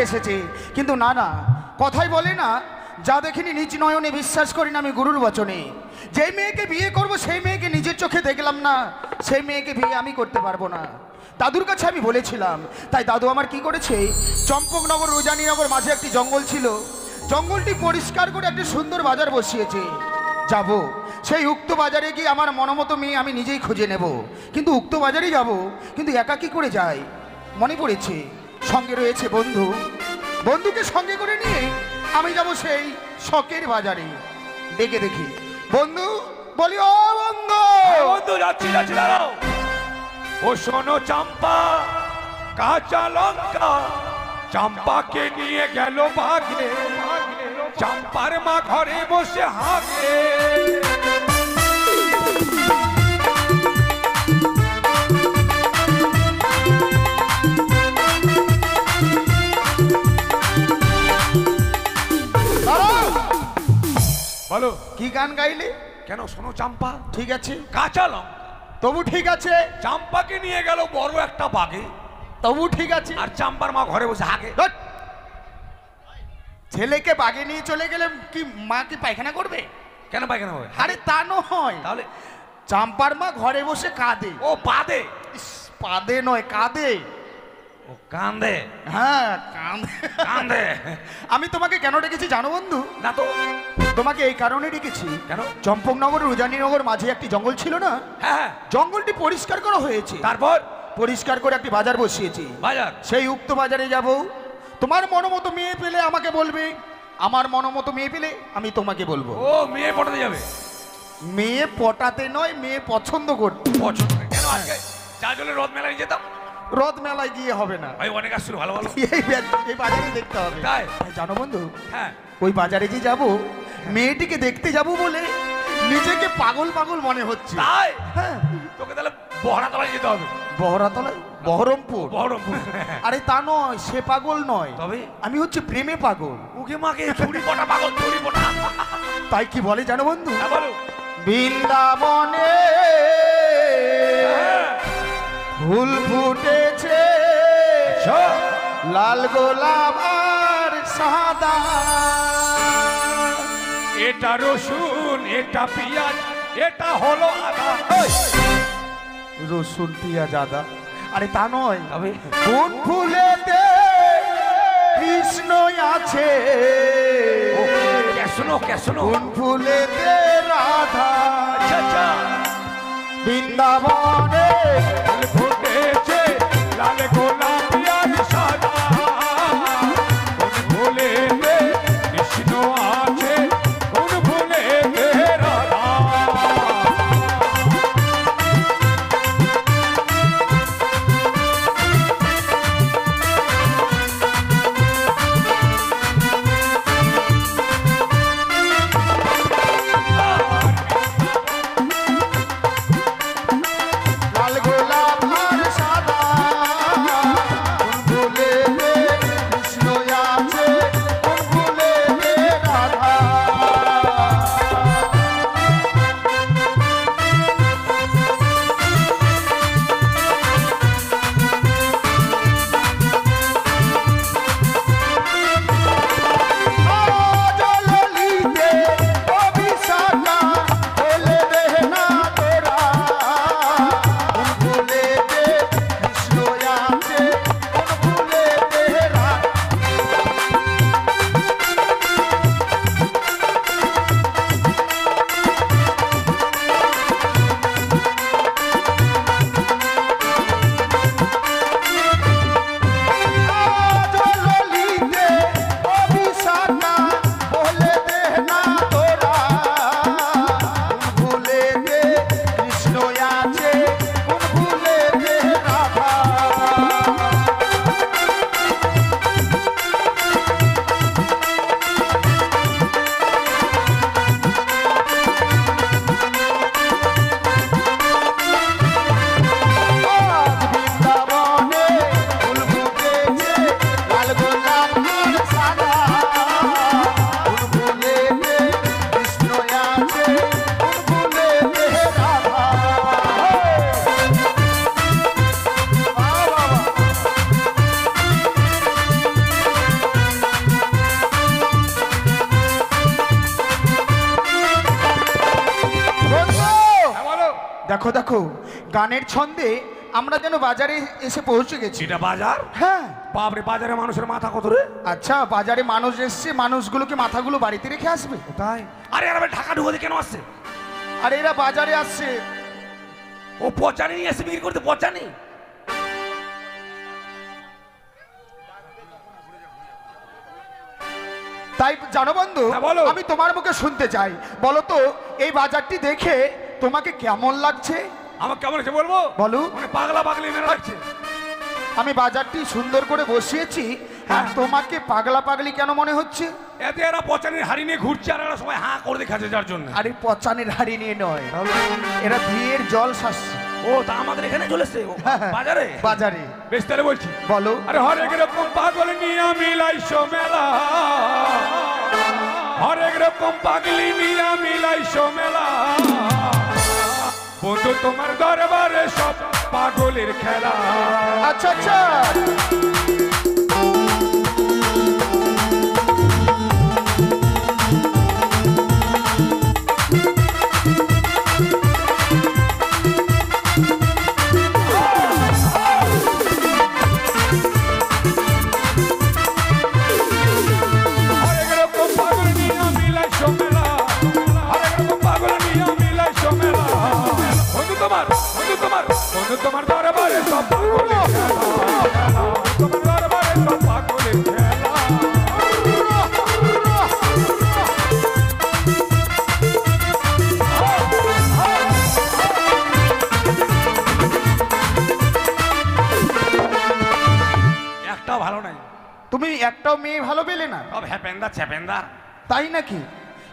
এসেছে, কিন্তু না না, কথাই বলে না, যা দেখিনি নিজ নয়নে বিশ্বাস করি না আমি গুরুর বচনে। যেই মেয়েকে বিয়ে করব সেই মেয়েকে নিজের চোখে দেখলাম না, সেই মেয়েকে বিয়ে আমি করতে পারবো না। দাদুর কাছে আমি বলেছিলাম, তাই দাদু আমার কি করেছে, চম্পকনগর রোজানীনগর মাঝে একটি জঙ্গল ছিল, জঙ্গলটি পরিষ্কার করে একটি সুন্দর বাজার বসিয়েছে। যাব সেই উক্ত বাজারে গিয়ে আমার মনমতো মেয়ে আমি নিজেই খুঁজে নেব, কিন্তু উক্ত বাজারেই যাব, কিন্তু একা কি করে যাই? মনে পড়েছে সঙ্গে রয়েছে বন্ধু, বন্ধুকে সঙ্গে করে নিয়ে আমি যাব সেই শখের বাজারে। ডেকে দেখি বন্ধু, বলি ও বন্ধু। বন্ধু যাচ্ছি যাচ্ছি, দাঁড়াও। ও শোনো চম্পা, কাঁচা লঙ্কা চম্পাকে নিয়ে গেল ভাগে, চম্পার মা ঘরে বসে হাগে। বলো কি গান গাইলে? কেন? শোনো চম্পা, ঠিক আছে, কাঁচা লঙ্কা তবু ঠিক আছে। চম্পাকে নিয়ে গেল বড় একটা বাগে, তবু ঠিক আছে। আর চম্পার মা ঘরে বসে হাগে। ধ্যাৎ, ছেলেকে বাগে নিয়ে চলে গেলে কি মা কি পায়খানা করবে? কেন পায়খানা হবে? আরে তা নয়, তাহলে চাম্পার মা ঘরে বসে কাঁদে। ও বাদে? ইস, পাদে নয়, কাঁদে। ও কান্দে? হ্যাঁ কাঁদে। কান্দে। আমি তোমাকে কেন ডেকেছি জানো বন্ধু? না তো। তোমাকে এই কারণে ডেকেছি, কেন? চম্পকনগর রোজানীনগর মাঝে একটি জঙ্গল ছিল না, হ্যাঁ, জঙ্গলটি পরিষ্কার করা হয়েছে, তারপর পরিষ্কার করে একটি বাজার বসিয়েছি। বাজার? সেই উক্ত বাজারে যাব, তোমার মনোমতো মেয়ে পেলে আমাকে বলবে, আমার মনোমতো মেয়ে পেলে আমি তোমাকে বলবো। ও মেয়ে পটাতে যাবে? মেয়ে পটাতে নয়, মেয়ে পছন্দ করতে। পছন্দ করে। কেন আজকে যা জলে রথ মেলায় যেতাম? রথ মেলায় গিয়ে হবে না, ভাই অনেক আসছিল, ভালো ভালো। এই বাজারে দেখতে হবে। তাই? জানো বন্ধু, হ্যাঁ, ওই বাজারে যে যাব, মেয়েটিকে দেখতে যাব বলে নিজেকে পাগল পাগল মনে হচ্ছে। তাই? হ্যাঁ, তোকে তাহলে বহরাতলায় যেতে হবে। বহরাতলায়? বহরমপুর? বহরমপুর। আরে তা নয়, সে পাগল নয়, তবে আমি হচ্ছে প্রেমে পাগল। উকে মাকে চুরি পটা পাগল, চুরি পটা। তাই কি বলে জানো বন্ধু, হ্যাঁ বলো। বৃন্দাবনে হ্যাঁ। ফুল ফুটেছে, আচ্ছা। লাল গোলাপ আর সাদা। এটা রসুন, এটা পেঁয়াজ, এটা হলো আদা। রসুন পেঁয়াজ আদা? আরে তা নয়, তবে কোন ফুলেতে কৃষ্ণ আছে, কেসনো কেসনো। কোন ফুলেতে রাধা। আচ্ছা আচ্ছা। বৃন্দাবনে ফুল ফুটেছে, লাল গোলাপ পেঁয়াজ সাদা। কোন ফুলেতে কৃষ্ণ আছে, কোন ফুলেতে রাধা। লাল গোলাপ আর সাদা, দেখো দেখো গানের ছন্দে আমরা যেন বাজারে এসে পৌঁছে গেছি। এটা বাজার? হ্যাঁ। বাপরে, বাজারে মানুষের মাথা কত রে? আচ্ছা, বাজারে মানুষ এসছে, মানুষগুলোকে মাথাগুলো বাড়িতে রেখে আসবে? কোথায়? আরে আর ঢাকা ঢুকোতে কেন আসছে? আর এরা বাজারে আসছে। ও পচানি নিয়ে এসে বিক্রি করতে, পচানি। তাই জানো বন্ধু, হ্যাঁ, বলো। আমি তোমার মুখে শুনতে চাই, বলো তো এই বাজারটি দেখে তোমাকে কেমন লাগছে? আমার কেমন আছে বলবো? বলো। মানে পাগলা পাগলি মেরে লাগছে। আমি বাজারটি সুন্দর করে বসিয়েছি, আর তোমাকে পাগলা পাগলি কেন মনে হচ্ছে? এতে এরা পচানির হাড়ি নিয়ে ঘুরছে আর এরা সবাই হাঁ করে দেখাচ্ছে যার জন্য। আরে পচানের হাড়ি নিয়ে নয়, এরা বিয়ের জল শাসছে। ও তা আমাদের এখানে চলেছে বাজারে? বাজারে। বেশ তাহলে বলছি, বলো। আরে হরেক রকম পাগল নিয়ে মিলাইছো মেলা, হরেক রকম পাগলি নিয়ে মিলাইছো মেলা, বন্ধু তোমার দরবারে সব পাগলের খেলা। আচ্ছা আচ্ছা, হরেক রকম পাগল নিয়ে মিলাইছো মেলা, হরেক রকম পাগল নিয়ে মিলাইছো মেলা, বন্ধু তোমার দরবারে সব পাগলের খেলা, তোমার দরবারে সব পাগলের খেলা। একটাও ভালো নাই। তুমি একটাও মেয়ে ভালো পেলে না? সব হ্যাপেন্দা ছ্যাপেন্দা। তাই নাকি?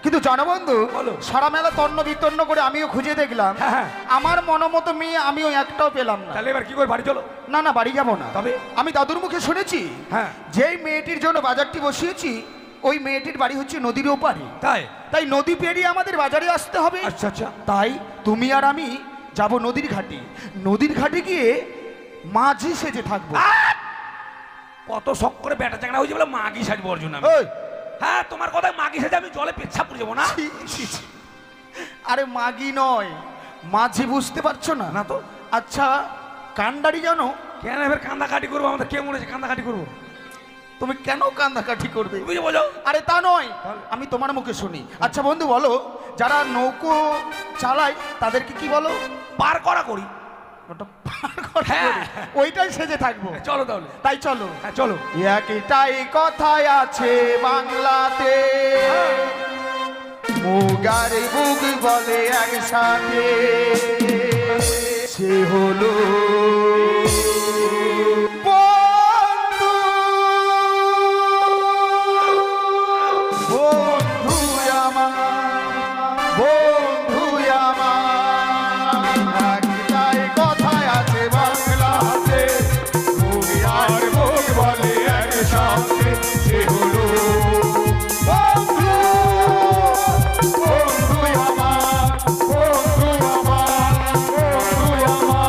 কিন্তু জানো বন্ধু, বলো। সারা মেলা তন্ন বিতন্ন করে আমিও খুঁজে দেখলাম, হ্যাঁ, হ্যাঁ। আমার মনোমতো মেয়ে আমিও একটাও পেলাম না। তাহলে এবার কি করে বাড়ি চলো? না না, বাড়ি যাব না। তবে? আমি দাদুর মুখে শুনেছি, হ্যাঁ। যেই মেয়েটির জন্য বাজারটি বসিয়েছি ওই মেয়েটির বাড়ি হচ্ছে নদীর ওপারে। তাই? তাই নদী পেরিয়ে আমাদের বাজারে আসতে হবে। আচ্ছা আচ্ছা। তাই তুমি আর আমি যাব নদীর ঘাটে। নদীর ঘাটে গিয়ে মাঝি সেজে থাকবো। কত শখ করে বেটা চাকরা হয়েছে বলে মাগি সাজবো অর্জুন আমি। ওই, হ্যাঁ, তোমার কথা মাগি সাজে আমি জলে পেচ্ছাপ করে যাবো না? ছি, ছি, ছি। আরে মাগি নয়, মাঝি, বুঝতে পারছো না? না তো। আচ্ছা, কান্ডারি জানো? কেন এবার কান্দাকাটি করবো? আমাদের কে মনে হচ্ছে কান্দাকাটি করবো? তুমি কেন কান্দাকাটি করবে? তুমি যে বলো। আরে তা নয়, তাহলে? আমি তোমার মুখে শুনি। আচ্ছা বন্ধু বলো, যারা নৌকো চালায় তাদেরকে কি বলো? পার করা করি। ওটা পার করা হ্যাঁ। বলে। ওইটাই সেজে থাকবো। চলো তাহলে। তাই চলো। হ্যাঁ চলো। একটাই কথাই আছে বাংলাতে, মুগার বুক বলে একসাথে, সে হলো বন্ধু। বন্ধু আমার, বন্ধু আমার, একটাই কথাই আছে বাংলাতে, মুগার বুক বলে একসাথে, সে হলো বন্ধু। বন্ধু আমার, বন্ধু আমার, বন্ধু আমার।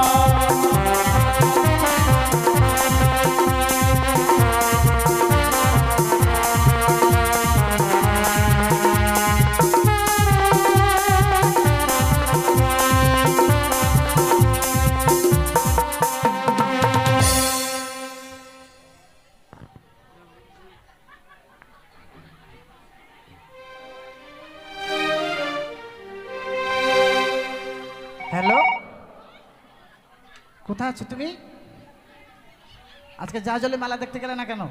হ্যালো, কোথায় আছো তুমি? আজকে জাজলে মেলা দেখতে গেলে না কেন?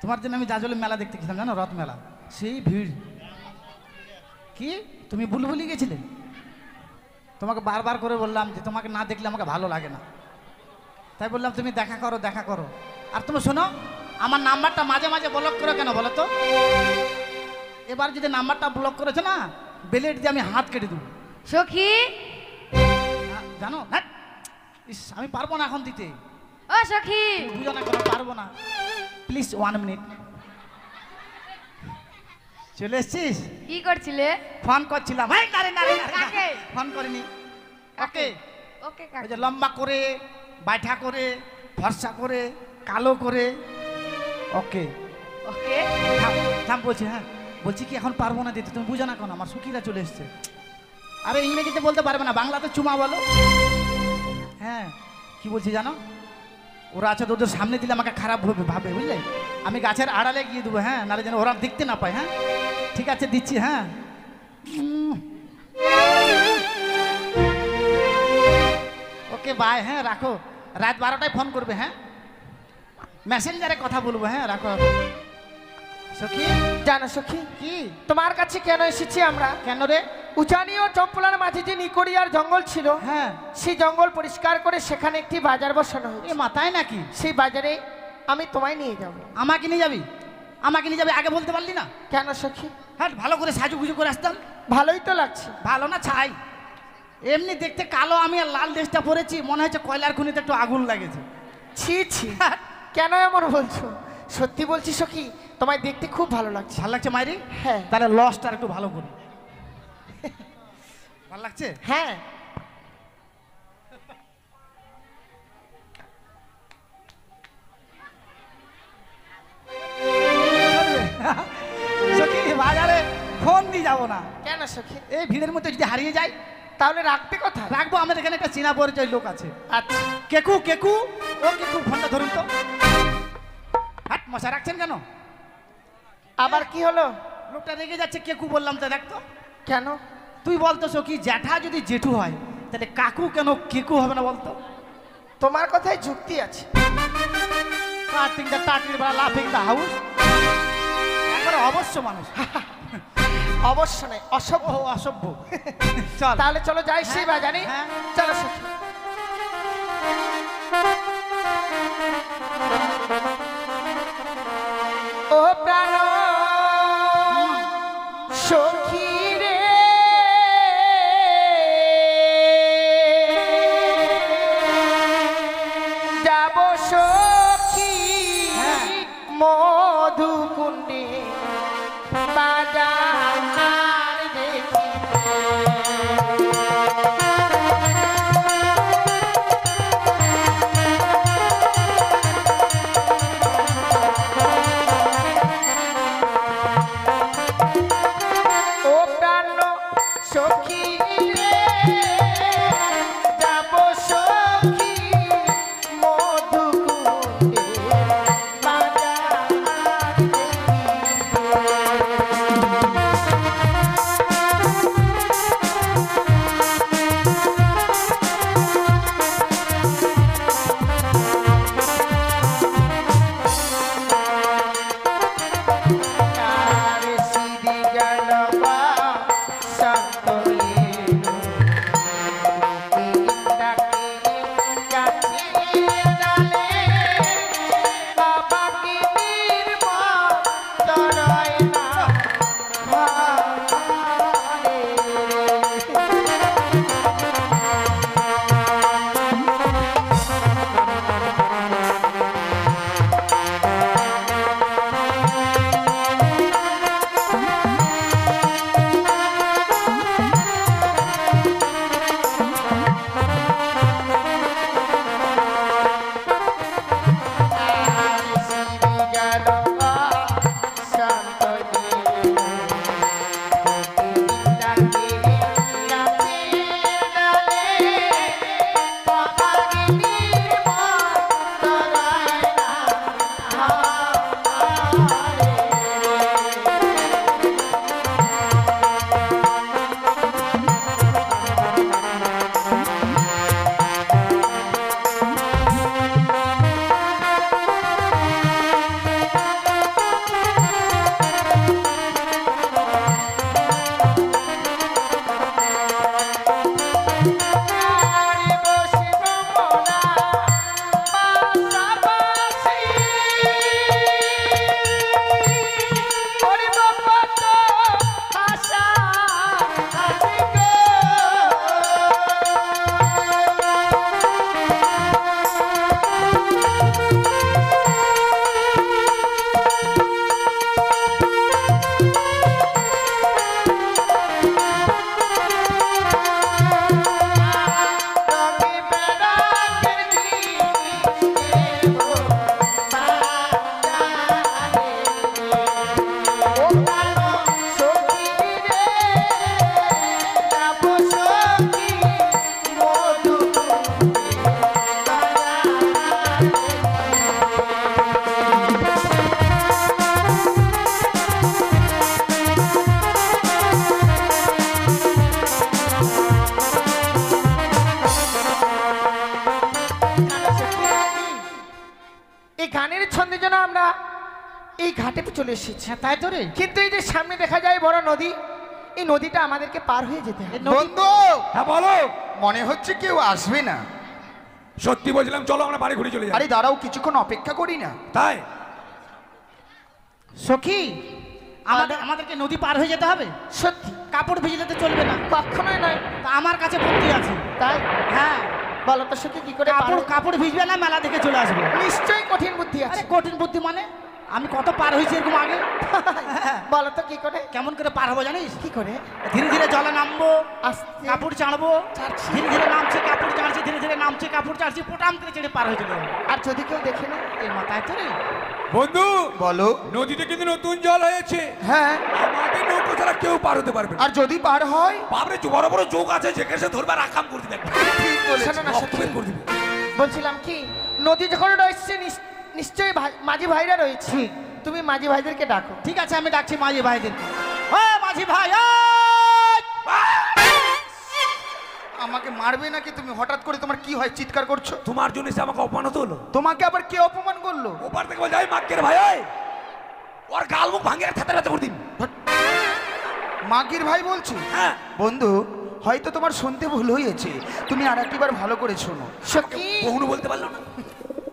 তোমার জন্য আমি জাজলে মেলা দেখতে গেছিলাম, জানো, রথ মেলা। সেই ভিড়। কি তুমি বুলবুলি গেছিলে? তোমাকে বারবার করে বললাম যে তোমাকে না দেখলে আমাকে ভালো লাগে না, তাই বললাম তুমি দেখা করো দেখা করো। আর তুমি শোনো, আমার নাম্বারটা মাঝে মাঝে ব্লক করো কেন বলো তো? এবার যদি নাম্বারটা ব্লক করেছো না, বেলেট দিয়ে আমি হাত কেটে দেবো। সখী, জানো, হ্যাঁ, ইস, আমি পারবো না এখন দিতে। ও সখী, দুজনে কোনো পারবো না। Please 1 minute. চলে এসছিস? কি করছিলে? ফোন করছিলাম। এই, না রে, না রে, না রে, না। কাকে? ফোন করিনি। ওকে, ওকে ওই যে লম্বা করে, বাইঠা করে, ফর্সা করে, কালো করে। ওকে, ওকে। থাম থাম বলছি। হ্যাঁ বলছি কি এখন পারবো না দিতে, তুমি বুঝো না কেন, আমার সুখীরা চলে এসছে। আরে ইংরেজিতে বলতে পারবে না, বাংলাতে চুমা বলো। হ্যাঁ, কি বলছি জানো, ওরা আছে তো, ওদের সামনে দিলে আমাকে খারাপ ভাবে, বুঝলে? আমি গাছের আড়ালে গিয়ে দেবো, হ্যাঁ, নাহলে যেন ওরা দেখতে না পায়। হ্যাঁ ঠিক আছে, দিচ্ছি। হ্যাঁ ওকে বাই, হ্যাঁ রাখো। রাত 12টায় ফোন করবে, হ্যাঁ মেসেঞ্জারে কথা বলবো। হ্যাঁ রাখো। সখী, জানো সখী, কি? তোমার কাছে কেন এসেছি আমরা? কেন রে? উচানি ও চম্পলার মাঝে যে নিকড়িয়ার জঙ্গল ছিল, হ্যাঁ, সেই জঙ্গল পরিষ্কার করে সেখানে একটি বাজার বসানো এ হয়েছে। মাথায় নাকি? সেই বাজারে আমি তোমায় নিয়ে যাব। আমাকে নিয়ে যাবি? আমাকে নিয়ে যাবি, আগে বলতে পারলি না? কেন সখী? হ্যাঁ, ভালো করে সাজুগুজু করে আসতাম। ভালোই তো লাগছে। ভালো না ছাই? এমনি দেখতে কালো, আমি আর লাল ড্রেসটা পরেছি, মনে হচ্ছে কয়লার খনিতে একটু আগুন লাগেছে। ছি ছি, কেন এমন বলছো? সত্যি বলছি সখী, তোমায় দেখতে খুব ভালো লাগছে। ভালো লাগছে মাইরি? হ্যাঁ। তাহলে লসটা একটু ভালো করি। ভালো লাগছে? হ্যাঁ। সখী, বাজারে ফোন দিয়ে যাবো না, কেন সখী? এই ভিড়ের মধ্যে যদি হারিয়ে যাই। তাহলে রাখতে কোথায়? রাখবো, আমাদের এখানে একটা চেনা পরিচয় লোক আছে। আচ্ছা। কেকু, কেকু, ও কেকু, ফোনটা ধরুন তো। হাট, মশা রাখছেন কেন? আবার কি হলো? লোকটা রেগে যাচ্ছে, কেকু বললাম তো, দেখ তো। কেন? তুই বলতো সখী, জ্যাঠা যদি জেঠু হয় তাহলে কাকু কেন কেকু হবে না বলতো? তোমার কথায় যুক্তি আছে। কাটিং দা টাটির বা লাফিং দা হাউস, একবারে অবশ্য মানুষ। অবশ্য নয়, অসভ্য। ও অসভ্য। চল তাহলে চলো যাই সেই বাজারে। হ্যাঁ। চলো সখী। ও প্রাণ সখী রে, যাব সখী মধুকুণ্ডে বাজার দেখি। ও তো চলে এসেছি। হ্যাঁ তাই তো রে। কিন্তু এই যে সামনে দেখা যায় বড় নদী, এই নদীটা আমাদেরকে পার হয়ে যেতে হবে। বন্ধু হ্যাঁ বলো। মনে হচ্ছে কেউ আসবে না। সত্যি বলছিলাম, চলো আমরা বাড়ি ঘুরে চলে যাই। আরে দাঁড়াও, কিছুক্ষণ অপেক্ষা করি না। তাই সখী, আমাদেরকে নদী পার হয়ে যেতে হবে। সত্যি কাপড় ভিজে যেতে চলবে না। কখনোই নয়। তা আমার কাছে বুদ্ধি আছে। তাই হ্যাঁ, বলো তো সখী, কি করে পার কাপড় হবো? কাপড় ভিজবে না, মেলা দেখে চলে আসবে। নিশ্চয়ই কঠিন বুদ্ধি আরে আছে। কঠিন বুদ্ধি মানে আমি কত পার হয়েছি এরকম আগে। বলো তো কি করে? কেমন করে পার হবো জানিস? কি করে? ধীরে ধীরে জলে নামবো, আস্তে কাপড় চাড়বো, চাড়ছি। ধীরে ধীরে নামছি, কাপড় চাড়ছি, ধীরে ধীরে নামছি, কাপড় চাড়ছি, পোটাম করে চেড়ে পার হয়ে চলে যাবো। আর যদি কেউ দেখে না? এই মাথায় তো রে। বন্ধু, বলো। নদীতে কিন্তু নতুন জল হয়েছে। হ্যাঁ, আমাদের নৌকো ছাড়া কেউ পার হতে পারবে না। আর যদি পার হয়? বাবরে বড় বড় চোখ আছে, যেখানে সে ধরবার আকাম করে দিবে। ঠিক বলেছো। শোনো না সখী, করে দিবে। বলছিলাম কি, নদী যখন রয়েছে নিশ্চয়ই মাঝি ভাইরা রয়েছে। তুমি মাঝি ভাইদেরকে ডাকো। ঠিক আছে, আমি ডাকছি মাঝি ভাইদেরকে। ও মাঝি ভাই, আমাকে মারবে নাকি তুমি? হঠাৎ করে তোমার কি হয়, চিৎকার করছো? তোমার জন্য সে আমাকে অপমানিত হলো। তোমাকে আবার কে অপমান করলো? ওপার থেকে বলে, যাই মাকের ভাই ওই, ওর গাল মুখ ভাঙে থাতে রাতে করে দিন। মাগির ভাই বলছি? হ্যাঁ বন্ধু, হয়তো তোমার শুনতে ভুল হয়েছে, তুমি আর একবার ভালো করে শোনো। সখী, কখনো বলতে পারলো না।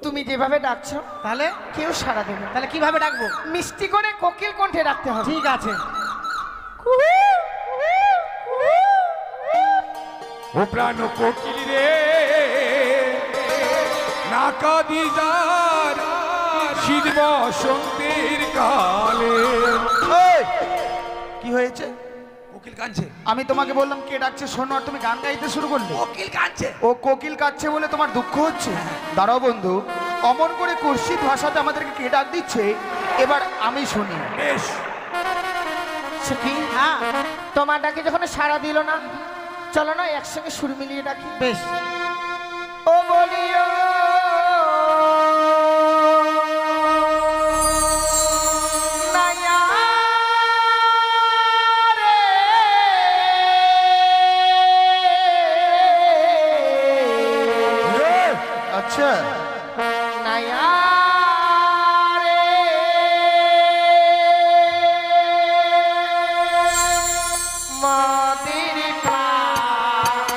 তুমি যেভাবে ডাকছো তাহলে কেউ সাড়া দেবে না। তাহলে কিভাবে ডাকবো? মিষ্টি করে কোকিল কণ্ঠে ডাকতে হবে। ঠিক আছে। ও প্রাণ কোকিল রে, নাকা দিদার শীত বসন্তের কালে। এই, কি হয়েছে? কোকিল কাঁদছে। আমি তোমাকে বললাম কে ডাকছে শোনো, আর তুমি গান গাইতে শুরু করলে। কোকিল কাঁদছে। ও কোকিল কাচ্ছে বলে তোমার দুঃখ হচ্ছে? দাঁড়াও বন্ধু, অমন করে কুৎসিত ভাষাতে আমাদেরকে কে ডাক দিচ্ছে, এবার আমি শুনি। বেশ, সখী, হ্যাঁ তোমার ডাকে যখন সাড়া দিল না, চলো না একসঙ্গে সুর মিলিয়ে ডাকি। বেশ। ও বলিও নাইয়া রে, আচ্ছা, নাইয়া রে, মাদের প্রাণ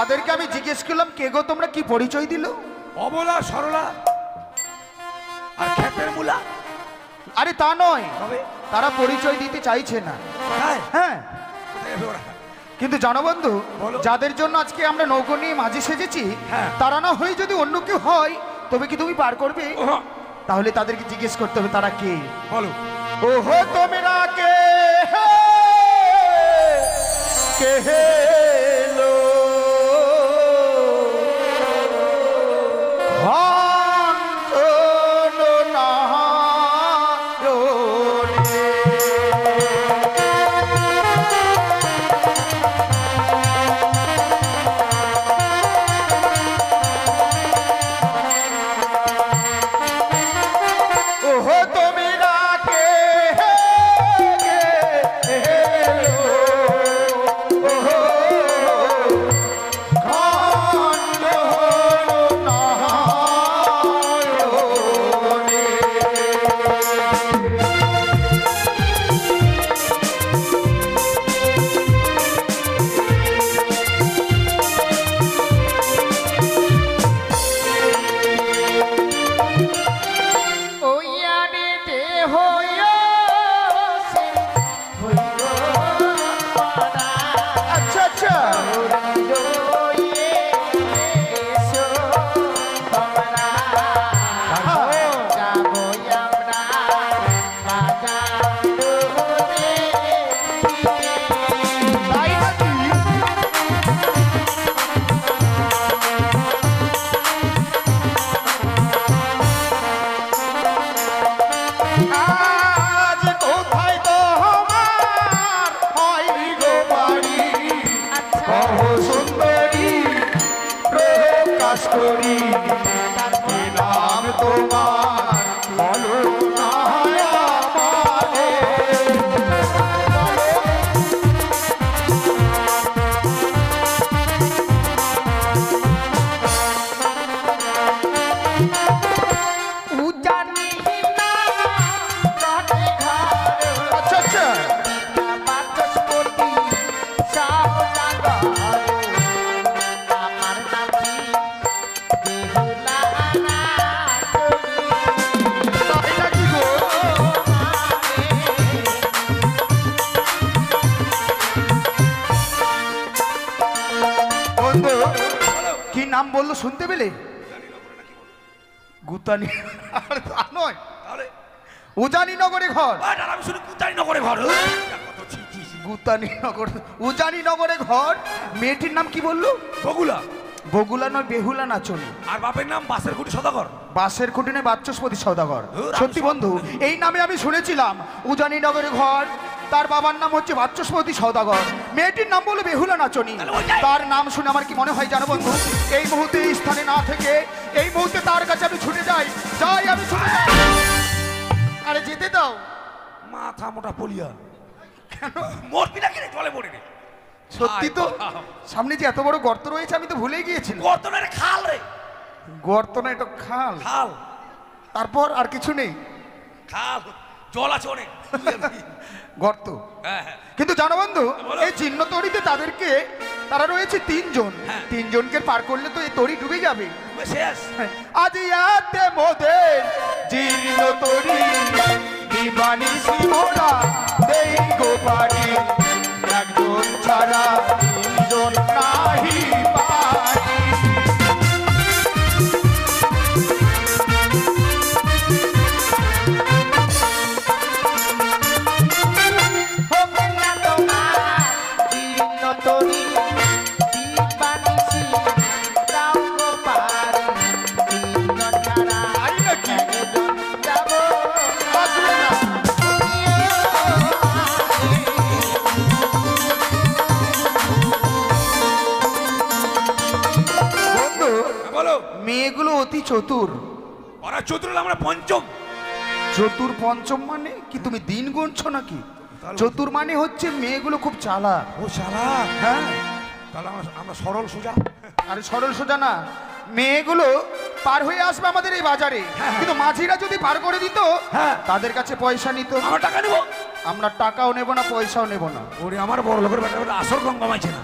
তাদেরকে আমি জিজ্ঞেস করলাম কে গো তোমরা, কি পরিচয় দিল? অবলা সরলা আর ক্ষেতের মূলা। আরে তা নয়, তবে তারা পরিচয় দিতে চাইছে না। কোথায় হ্যাঁ, কোথায় গেছে ওরা? কিন্তু জানো বন্ধু, বলো। যাদের জন্য আজকে আমরা নৌকো নিয়ে মাঝি সেজেছি, হ্যাঁ। তারা না হয়ে যদি অন্য কেউ হয় তবে কি তুমি পার করবে? ওহ, তাহলে তাদেরকে জিজ্ঞেস করতে হবে তারা কে। বলো। ওহো তোমরা কে হে লো ওহো তোমরা কে আচ্ছা আচ্ছা, তাই নাকি? আজ কোথায় তোমার হয় গো বাড়ি? কহ সুন্দরী প্রকাশ করি, কি নাম তোমার বলো না আমারে। আচ্ছা আচ্ছা, তাই নাকি গো? বন্ধু কি নাম বললো শুনতে পেলে? গুতানি? আর তা নয়, তাহলে উজানি নগরে ঘর। আর আমি শুনি কুতারি নগরে ঘর। কত ছি ছি ছি। গুতানি নগর, উজানি নগরে ঘর। মেয়েটির নাম কি বললো? বগুলা। বগুলা নয়, বেহুলা নাচনি। আর বাপের নাম বাসের কুটি সদাগর। বাসের খুঁটিনে বাচস্পতি সওদাগর। ধুর, আমি সত্যি বন্ধু, এই নামে আমি শুনেছিলাম উজানি নগরে ঘর। তার বাবার নাম হচ্ছে বাচস্পতি সওদাগর, মেয়েটির নাম বলো বেহুলা নাচনি। তাহলে ওইটাই। তার নাম শুনে আমার কি মনে হয় জানো বন্ধু, এই মুহূর্তে এই স্থানে না থেকে এই মুহূর্তে তার কাছে আমি ছুটে যাই, আমি ছুটে যাই। আরে যেতে দাও। মাথা মোটা পলিয়া। কেন মরবি না কিরে জলে পড়ে রে? সত্যি তো, হায় বাবা। সামনে যে এত বড় গর্ত রয়েছে আমি তো ভুলেই গিয়েছিলাম। গর্তনের খাল রে। গর্ত না, এটা খাল। খাল। তারপর আর কিছু নেই, খাল জল আছে অনেক। গর্ত। হ্যাঁ হ্যাঁ। কিন্তু জানো বন্ধু, বলো। এই চিহ্ন তরিতে তাদেরকে, তারা রয়েছে তিনজন। হ্যাঁ। তিনজনকে পার করলে তো এই তরি ডুবে যাবে। শেষ। আজ ইয়াতে মোদের জীর্ণ তরি দিবানি সিমোরা দেই গো পারি, একজন ছাড়া তিনজন নাহি পারি। তাই নাকি? বাঁচবে না। বন্ধু, বলো। মেয়েগুলো অতি চতুর। ওরা চতুর্থ, আমরা পঞ্চম। চতুর পঞ্চম মানে কি তুমি দিন গুনছো নাকি? চতুর মানে হচ্ছে মেয়েগুলো খুব চালাক। ও শালা। হ্যাঁ, তাহলে আমরা সরল সোজা। আরে সরল সোজা না, মেয়েগুলো পার হয়ে আসবে আমাদের এই বাজারে, কিন্তু মাঝিরা যদি পার করে দিত হ্যাঁ। তাদের কাছে পয়সা নিত। আমরা টাকা নেবো। আমরা টাকাও নেব না, পয়সাও নেব না। ওরে আমার বড় লোকের বেটা বেটা আসর গঙ্গা মাইছে না।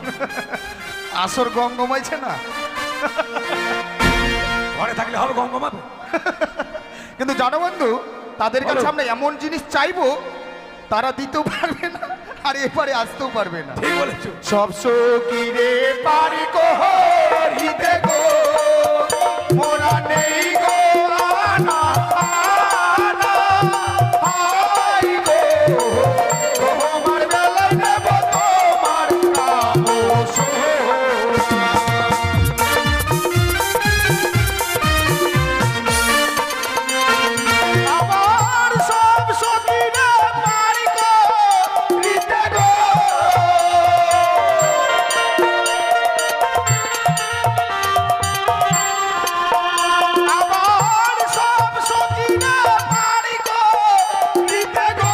আসর গঙ্গমাইছে না, ঘরে থাকলে হবে গঙ্গমাবে। কিন্তু জানো বন্ধু, তাদের কাছে বলো। আমরা এমন জিনিস চাইবো তারা দিতেও পারবে না আর এপারে আসতেও পারবে না। ঠিক বলেছো। সব সকিরে পারি করিতে গো, মোরা নেই গো আনা আনা, হাই গো তোমার বেলায় নেব তোমার নাম সোনা। আমার সব সকিরে পারি করিতে গো, আমার সব সকিরে পারি করিতে গো,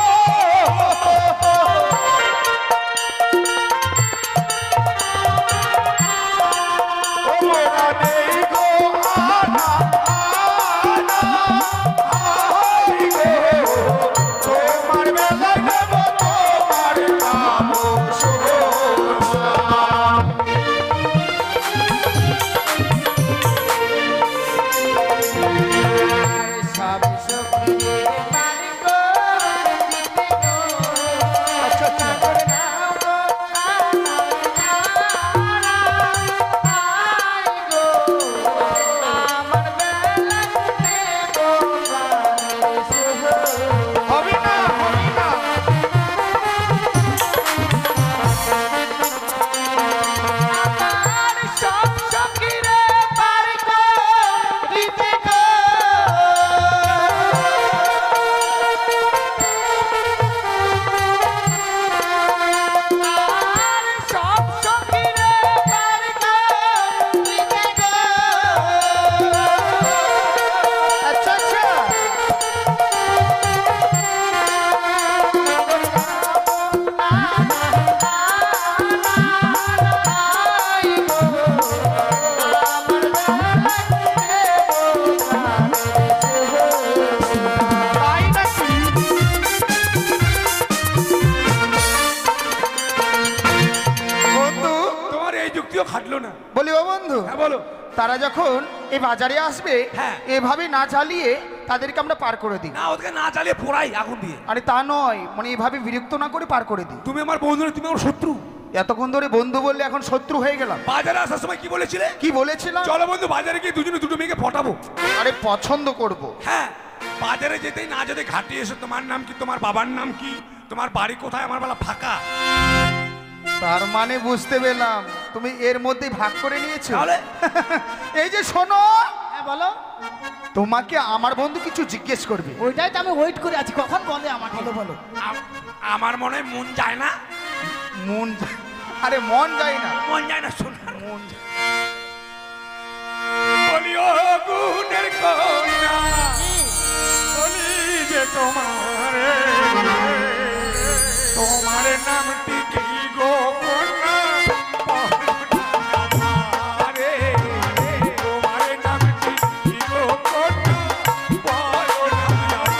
ওরা নেই গো আনা আনা, হাই গো তোমার বেলায় নেব তোমার নাম সোনা। সব সখিরে পারি করিতে গো, আচ্ছা আচ্ছা, তোর নাম হাই গো আমার বেলায় নেব প্রাণের সোনা। হবে না হবে না। আমার সব সখিরে পারি করিতে গো, আমার সব সখিরে পারি করিতে গো। আচ্ছা আচ্ছা, তাই নাকি? বন্ধু, তোমার এই যুক্তিও খাটলো না। বলি ও বন্ধু, হ্যাঁ বলো। তারা যখন এই বাজারে আসবে হ্যাঁ। এভাবে না চালিয়ে তাদেরকে আমরা পার করে দিই। না, ওদেরকে না চালিয়ে পোড়াই আগুন দিয়ে। আরে তা নয়, মানে এভাবে বিরক্ত না করে পার করে দিই। তুমি আমার বন্ধু না, তুমি আমার শত্রু। এতক্ষণ ধরে বন্ধু বললে এখন শত্রু হয়ে গেলাম। বাজারে আসার সময় কি বলেছিলে? কি বলেছিলাম? চলো বন্ধু, বাজারে গিয়ে দুজনে দুটো মেয়েকে পটাবো। আরে পছন্দ করব। হ্যাঁ, বাজারে যেতেই না যেতে ঘাটিয়ে এসে তোমার নাম কি, তোমার বাবার নাম কি, তোমার বাড়ি কোথায়, আমার বেলা ফাঁকা। তার মানে বুঝতে পেলাম তুমি এর মধ্যেই ভাগ করে নিয়েছো। তাহলে? এই যে শোনো, হ্যাঁ বলো। তোমাকে আমার বন্ধু কিছু জিজ্ঞেস করবে। ওইটাই তো আমি ওয়েট করে আছি, কখন বলে আমাকে। বলো বলো। আমার মনে হয় মন যায় না। মন, আরে মন যায় না, মন যায় না শোনার। মন যায়। বলি ও গুণের কন্যা, বলি যে তোমার নামটি কি গো কন্যা? আরে তোমার নামটি কি গো কন্যা? বলো না জানো।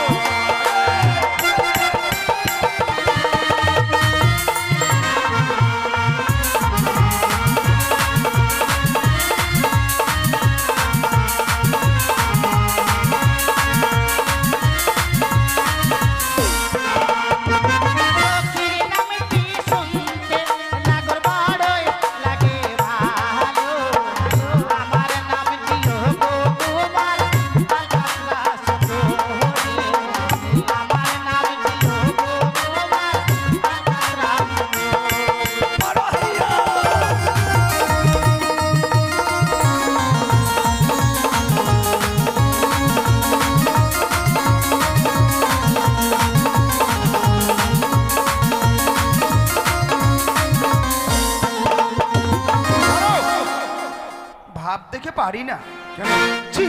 ভাব দেখে পারি না। কেন? ছি,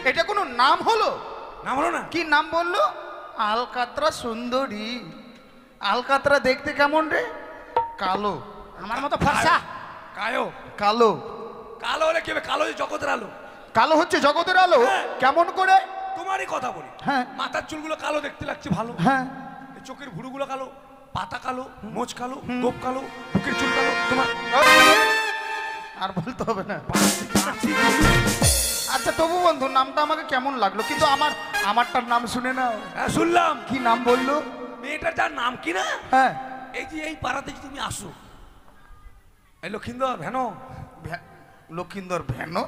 এটা কোনো নাম হলো? নাম হলো না? কি নাম বললো? আলকাতরা সুন্দরী। আলকাতরা দেখতে কেমন রে? কালো। আমার মতো ফর্সা। কালো। কালো। কালো হলে কি হবে? কালো যে জগতের আলো। কালো হচ্ছে জগতের আলো? হ্যাঁ। কেমন করে? তোমারই কথা বলি। হ্যাঁ। মাথার চুলগুলো কালো দেখতে লাগছে ভালো। হ্যাঁ। এই চোখের ভুরুগুলো কালো, পাতা কালো, মোচ কালো, গোপ কালো, বুকের চুল কালো। তোমার আর বলতে হবে না। আচ্ছা তবু বন্ধু নামটা আমাকে কেমন লাগলো, কিন্তু আমারটার নাম শুনে না। হ্যাঁ শুনলাম। কি নাম বললো? মেয়েটার যার নাম কি না, হ্যাঁ এই যে এই পাড়াতে যে তুমি আসো, এই লক্ষিন্দর ভ্যানো। লক্ষিন্দর ভ্যানো?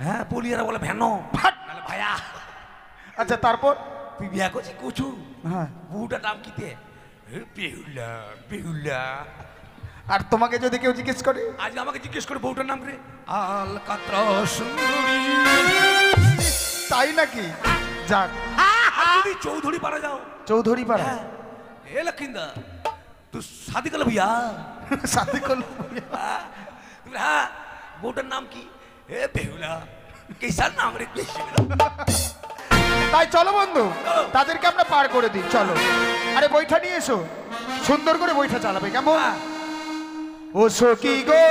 হ্যাঁ পলিয়ারা বলে ভ্যানো, ফাট। নাহলে ভাইয়া। আচ্ছা তারপর? তুই বিয়া করছিস কচু, হ্যাঁ। বউটার নাম কিতে? বেহুলা বেহুলা। আর তোমাকে যদি কেউ জিজ্ঞেস করে? আজ আমাকে জিজ্ঞেস করে বউটার নাম রে আল কাত্রা সুন্দরী। তাই নাকি? যাক। আর যদি চৌধুরী পাড়া যাও, চৌধুরী পাড়া? হ্যাঁ এ লক্ষিন্দর তুই শাদি করলে ভैया? সাথে করলো। হ্যাঁ বউটার নাম কি? এ বেহুলা। কেসার নাম রে বেহুলা। তাই চলো বন্ধু, চলো। তাদেরকে আমরা পার করে দিই, চলো। আরে বইটা নিয়ে এসো, সুন্দর করে বইটা চালাবে কেমন? হ্যাঁ। ও সখী গো,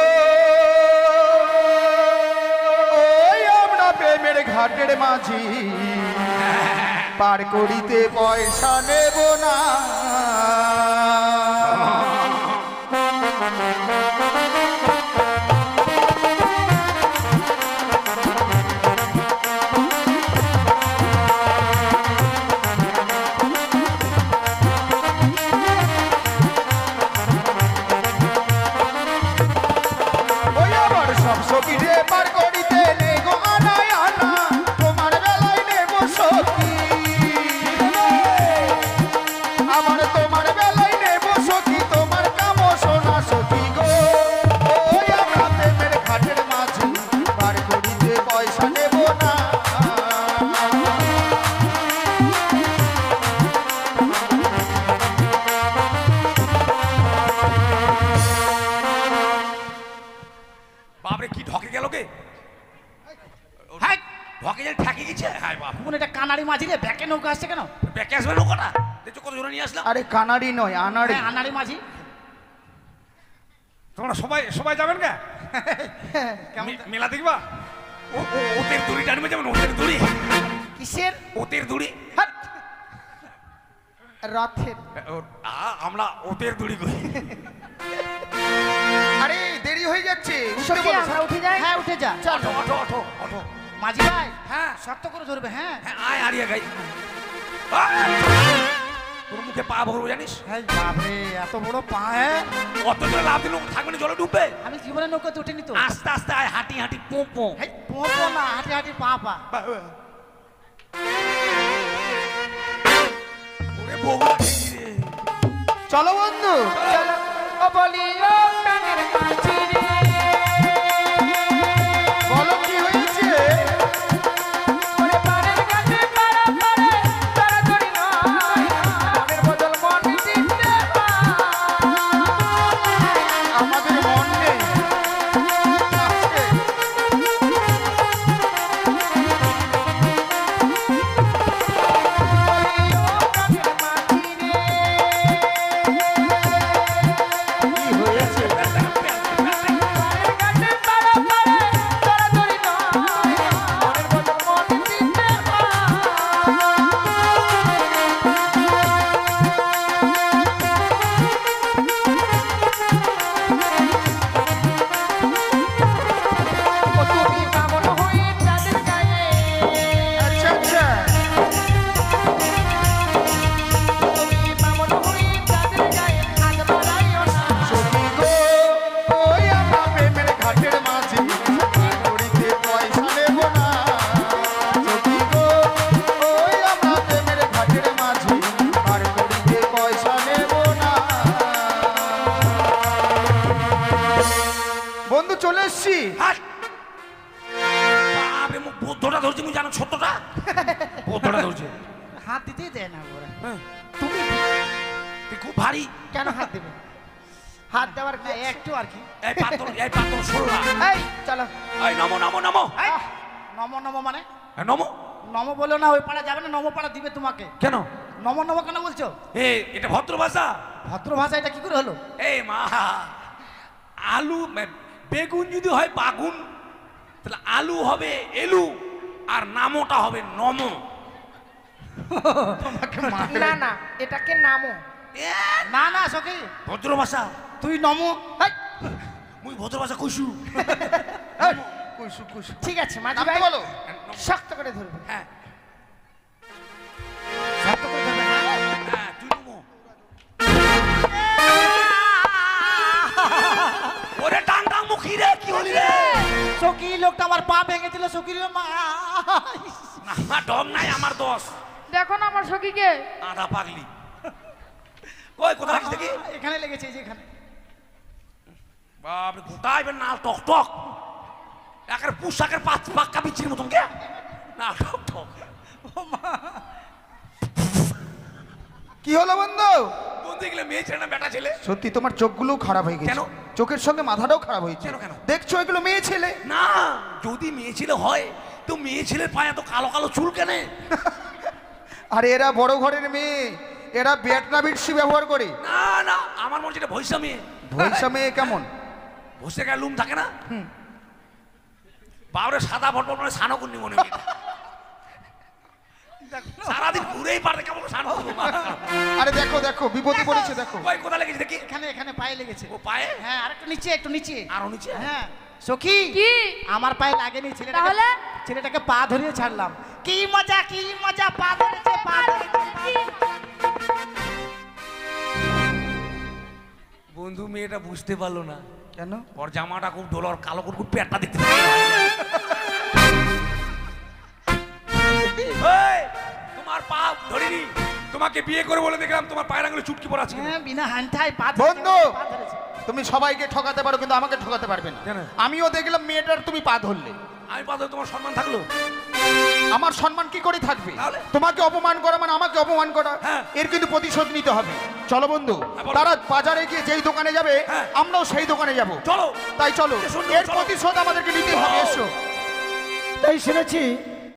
ওই আমরা প্রেমের ঘাটের মাঝি, পার করিতে পয়সা নেব না। ওই আমার সব সখী রে পার করিতে নেগো আনায় আনা, তোমার বেলায় নেব সখী, আমার তোমার বেলায় নেব সখী, তোমার কামো সোনা সখী গো, ওই আমরা প্রেমের ঘাটের মাঝি, পার করিতে পয়সা নেব না। বাপরে কি ঢকে গেল কে? হ্যাঁ ঢকে গেলে ঠেকে গেছে। হ্যাঁ বাপ, কোন এটা কানাড়ি মাঝি রে, ব্যাকে নৌকা আসছে কেন? ব্যাকে আসবে নৌকাটা, দেখছো কত জোরে নিয়ে আসলাম। আরে কানাড়ি নয়, আনাড়ি। হ্যাঁ আনাড়ি মাঝি। তোমরা সবাই সবাই যাবেন কে? মেলা দেখবা? ওতের দড়ি টানবে, যেমন ওতের দড়ি। কিসের? ওতের দড়ি। হাট! রথের। আমরা ওতের দড়ি করি। আরে দেরি হয়ে যাচ্ছে, উঠতে সখী বলো। আমরা উঠে যাই। হ্যাঁ উঠে যা। Auto auto auto auto. মাঝি ভাই হ্যাঁ শক্ত করে ধরবে। হ্যাঁ হ্যাঁ আয় হারিয়ে গাই। তোর মুখে পা ভরবো জানিস? হ্যাঁ বাপরে এত বড় পা। হ্যাঁ অত জলে লাভ দিলে থাকবে না, জলে ডুববে। আমি জীবনে নৌকাতে উঠিনি তো। আস্তে আস্তে আয়, হাঁটি হাঁটি পো পো। হেই, পোঁপো না, হাঁটি হাঁটি পা পা। ওরে বগুড়া ঠেকি রে। চলো বন্ধু। চলো ও বলি ও প্রাণের মাঝি রে, বলো কি হয়েছে? ওরে পাড়ের কাছে পাড়া পাড়ে তাড়াতাড়ি নয়, মনের বদল মন দিতে হয়। আমাদের মন নেই। আছে। বলি ও প্রাণের মাঝি রে, কি হয়েছে? পাড়ের কাছে পাড়া পাড়ে তাড়াতাড়ি নয়, মনের বদল মন দিতে হয়। ও তুমি বামন হয়ে চাঁদের গায়ে, আচ্ছা আচ্ছা। তুমি বামন হয়ে চাঁদের গায়ে হাত বাড়াইও না। সখী গো, ওই আমরা প্রেমের ঘাটের মাঝি, পার করিতে পয়সা নেব না। সখী গো, ওই আমরা প্রেমের ঘাটের মাঝি, পার করিতে পয়সা নেব না। বন্ধু চলে এসছি। হাট! বাপরে, মুখ বদ্ধটা ধরছি, মুই জানো ছোটটা বদ্ধটা ধরছে। হাত দিতেই দেয় না ওরা। হ্যাঁ, তুমি তুই খুব ভারী। কেন হাত দেবে? হাত দেওয়ার না একটু আর কি। এই পাতর সরলা। এই চলো। এই নমো নমো নমো। এই, নম নম মানে এই নমো নম বলো না, ওই পাড়া যাবে না, নম পাড়া দিবে তোমাকে। কেন? নম নম কেন বলছো? এটা ভদ্র ভাষা। ভদ্র ভাষা এটা কি করে হলো? এই মা, আলু বেগুন যদি হয় বাগুন, তাহলে আলু হবে এলু, আর নামোটা হবে নমো। তোমাকে মারবে। না না, এটাকে নামো। না না সখী, ভদ্র ভাষা। তুই নম। হেই, মুই ভদ্র ভাষা কইছু। কুসু কুসু ঠিক আছে মাঝি নামতে ভাই বলো। শক্ত করে ধরবে হ্যাঁ শক্ত করে ধরবে হ্যাঁ? হ্যাঁ তুই নমো ওরে টাং টাং মুখি রে কি হলি রে সখী লোকটা আমার পা ভেঙে দিল সখীর মা না ডম নাই আমার দোষ দেখো না আমার সখীকে। আধা পাগলি কই কোথায় রাখিস দেখি এখানে লেগেছে এই যে এখানে বাপরে গোটাই বেন নাল টক টক একের পোশাকের পাক্কা বিচ্ছির মতন কে না টক টক কি হলো বন্ধু? বন্ধু গেলে মেয়ে ছেলে না বেটা ছেলে সত্যি তোমার চোখগুলোও খারাপ হয়ে গেছে। কেন? চোখের সঙ্গে মাথাটাও খারাপ হয়েছে। কেন, কেন? দেখছো এগুলো মেয়ে ছেলে। না যদি মেয়ে ছেলে হয় তো মেয়ে ছেলের পায়ে এত কালো কালো চুল কেনে আর এরা বড় ঘরের মেয়ে, এরা বেটনা বিটসি ব্যবহার করে। না না আমার মনে হচ্ছে এটা ভৈসা মেয়ে ভৈসা মেয়ে কেমন? ভৈসা গায়ে লুম থাকে না বাবরে সাদা ভটভট মানে সানো করনি মনে হয় সারাদিন ঘুরেই পারে কেমন সানো করবো আরে দেখো দেখো বিপদে পড়েছে দেখো। ওই কোথায় লেগেছে দেখি এখানে এখানে পায়ে লেগেছে ও পায়ে হ্যাঁ আর একটু নিচে একটু নিচে আরো নিচে হ্যাঁ সখী কি? আমার পায়ে লাগেনি ছেলেটাকে তাহলে? ছেলেটাকে পা ধরিয়ে ছাড়লাম কি মজা পা ধরেছে পা ধরেছে বন্ধু মেয়েটা বুঝতে পারলো না কেন? ওর জামাটা খুব ঢোল ওর কালো কুকুর পেটটা দেখতে পাই। এই, তোমার পা ধরিনি তোমাকে বিয়ে করে বলে দেখলাম তোমার পায়ের আঙুলে চুটকি পড়া আছে হ্যাঁ বিনা হান্টায় পা বন্ধু! পা ধরেছে তুমি সবাইকে ঠকাতে পারো কিন্তু আমাকে ঠকাতে পারবে না। কেন? আমিও দেখলাম মেয়েটার তুমি পা ধরলে, আমি পা ধরে তোমার সম্মান থাকলো আমার সম্মান কি করে থাকবে? তাহলে? তোমাকে অপমান করা মানে আমাকে অপমান করা। হ্যাঁ। এর কিন্তু প্রতিশোধ নিতে হবে। চলো বন্ধু, হ্যাঁ, বলো। তারা বাজারে গিয়ে যেই দোকানে যাবে হ্যাঁ। আমরাও সেই দোকানে যাব। চলো তাই চলো, এ, শোনো, এর চলো। প্রতিশোধ আমাদেরকে নিতে হবে। এসো। তাই শুনেছি